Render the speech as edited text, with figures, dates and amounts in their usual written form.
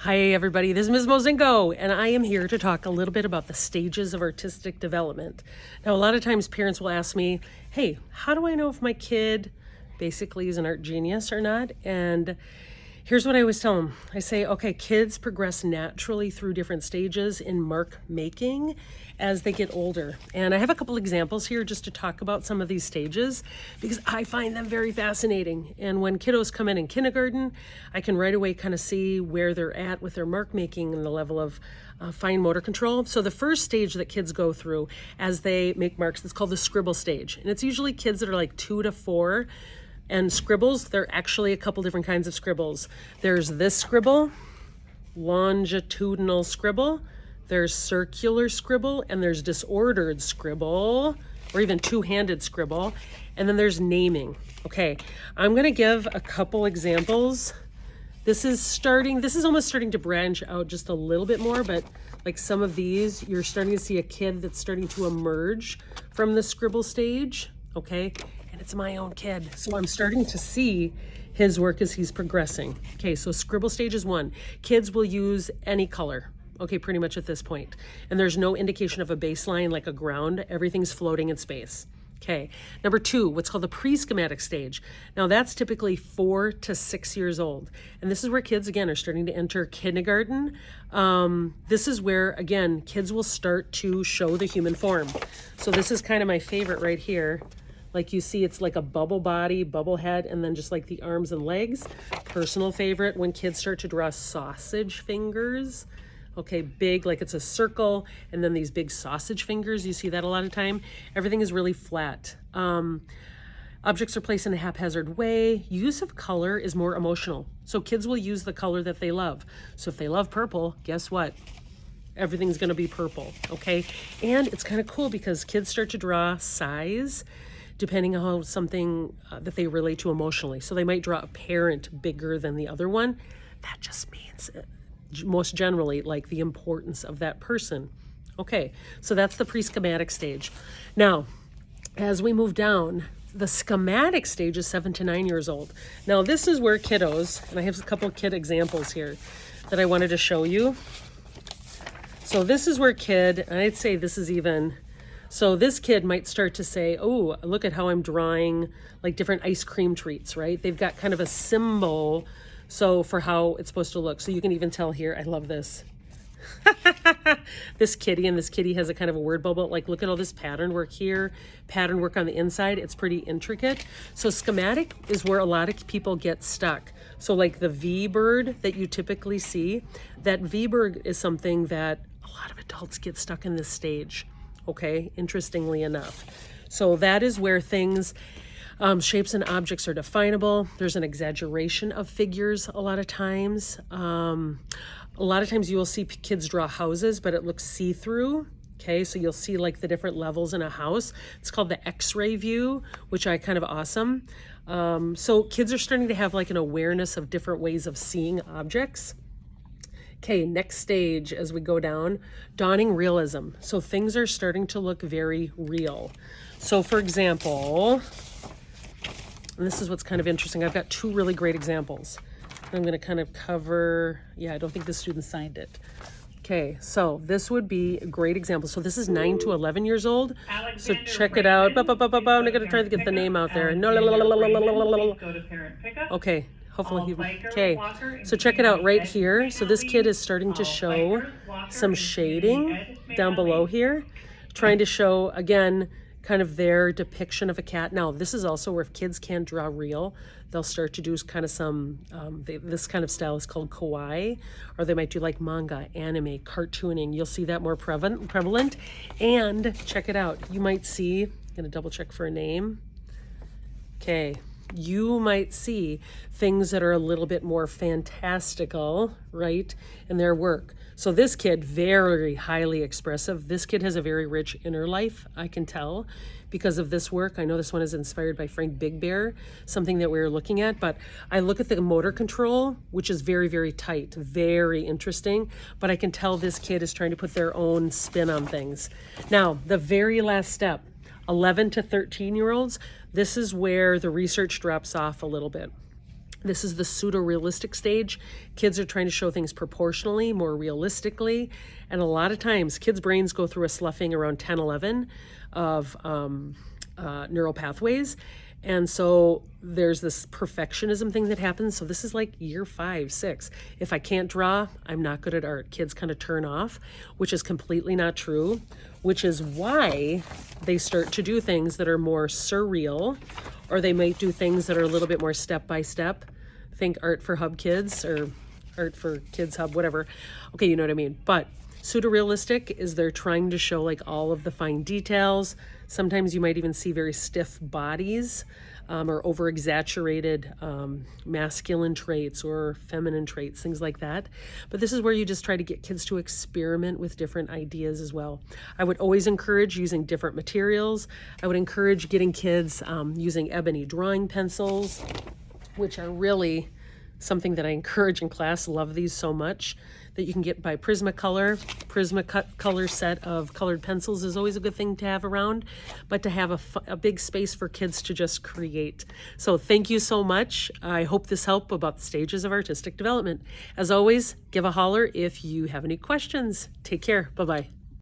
Hi everybody, this is Ms. Mozingo, and I am here to talk a little bit about the stages of artistic development. Now, a lot of times parents will ask me, hey, how do I know if my kid basically is an art genius or not? And here's what I always tell them. I say, okay, kids progress naturally through different stages in mark making as they get older. And I have a couple examples here just to talk about some of these stages because I find them very fascinating. And when kiddos come in kindergarten, I can right away kind of see where they're at with their mark making and the level of fine motor control. So the first stage that kids go through as they make marks, it's called the scribble stage. And it's usually kids that are like 2 to 4. And scribbles, there are actually a couple different kinds of scribbles. There's this scribble, longitudinal scribble, there's circular scribble, and there's disordered scribble, or even two-handed scribble, and then there's naming. Okay, I'm gonna give a couple examples. This is almost starting to branch out just a little bit more, but like some of these, you're starting to see a kid that's starting to emerge from the scribble stage, okay? And it's my own kid. So I'm starting to see his work as he's progressing. Okay, so scribble stage is 1. Kids will use any color, okay, pretty much at this point. And there's no indication of a baseline like a ground. Everything's floating in space. Okay, number 2, what's called the preschematic stage. Now that's typically 4 to 6 years old. And this is where kids, again, are starting to enter kindergarten. This is where, again, kids will start to show the human form. So this is kind of my favorite right here. Like you see, it's like a bubble body, bubble head, and then just like the arms and legs. Personal favorite, when kids start to draw sausage fingers. Okay, big, like it's a circle, and then these big sausage fingers, you see that a lot of time. Everything is really flat. Objects are placed in a haphazard way. Use of color is more emotional. So kids will use the color that they love. So if they love purple, guess what? Everything's gonna be purple, okay? And it's kind of cool because kids start to draw size depending on how something that they relate to emotionally. So they might draw a parent bigger than the other one. That just means most generally like the importance of that person. Okay, so that's the pre-schematic stage. Now, as we move down, the schematic stage is 7 to 9 years old. Now this is where kiddos, and I have a couple kid examples here that I wanted to show you. So this is where kid, and I'd say this is even, so this kid might start to say, oh, look at how I'm drawing like different ice cream treats, right? They've got kind of a symbol so for how it's supposed to look. So you can even tell here, I love this. This kitty, and this kitty has a kind of a word bubble. Like look at all this pattern work here, pattern work on the inside. It's pretty intricate. So schematic is where a lot of people get stuck. So like the V bird that you typically see, that V bird is something that a lot of adults get stuck in this stage. Okay, interestingly enough. So that is where things, shapes and objects are definable. There's an exaggeration of figures a lot of times. A lot of times you will see kids draw houses, but it looks see-through. Okay, so you'll see like the different levels in a house. It's called the X-ray view, which I kind of awesome. So kids are starting to have like an awareness of different ways of seeing objects. Okay, next stage as we go down, dawning realism. So things are starting to look very real. So for example, and this is what's kind of interesting. I've got 2 really great examples. I'm gonna kind of cover, yeah, I don't think the student signed it. Okay, so this would be a great example. So this is 9 to 11 years old. So check it out. I'm gonna try to get the name out there. Okay. Hopefully okay, so check it out right here. So this kid is starting to show some shading down below here, trying to show, again, kind of their depiction of a cat. Now, this is also where if kids can't draw real, they'll start to do kind of some, this kind of style is called kawaii, or they might do like manga, anime, cartooning. You'll see that more prevalent. And check it out. You might see, I'm gonna double check for a name. Okay. You might see things that are a little bit more fantastical, right, in their work. So this kid, very highly expressive. This kid has a very rich inner life, I can tell, because of this work. I know this one is inspired by Frank Big Bear, something that we were looking at, but I look at the motor control, which is very, very tight, very interesting, but I can tell this kid is trying to put their own spin on things. Now, the very last step, 11 to 13-year-olds, this is where the research drops off a little bit. This is the pseudo-realistic stage. Kids are trying to show things proportionally, more realistically. And a lot of times, kids' brains go through a sloughing around 10, 11 of neural pathways. And so there's this perfectionism thing that happens. So this is like year 5, 6. If I can't draw, I'm not good at art. Kids kind of turn off, which is completely not true, which is why they start to do things that are more surreal, or they might do things that are a little bit more step by step. Think Art for Hub Kids or Art for Kids Hub, whatever. Okay, you know what I mean. But pseudo-realistic is they're trying to show like all of the fine details. Sometimes you might even see very stiff bodies or over-exaggerated masculine traits or feminine traits, things like that. But this is where you just try to get kids to experiment with different ideas as well. I would always encourage using different materials. I would encourage getting kids using ebony drawing pencils, which are really something that I encourage in class. Love these so much, that you can get by Prismacolor. Prismacolor set of colored pencils is always a good thing to have around, but to have a big space for kids to just create. So thank you so much. I hope this helped about the stages of artistic development. As always, give a holler if you have any questions. Take care. Bye-bye.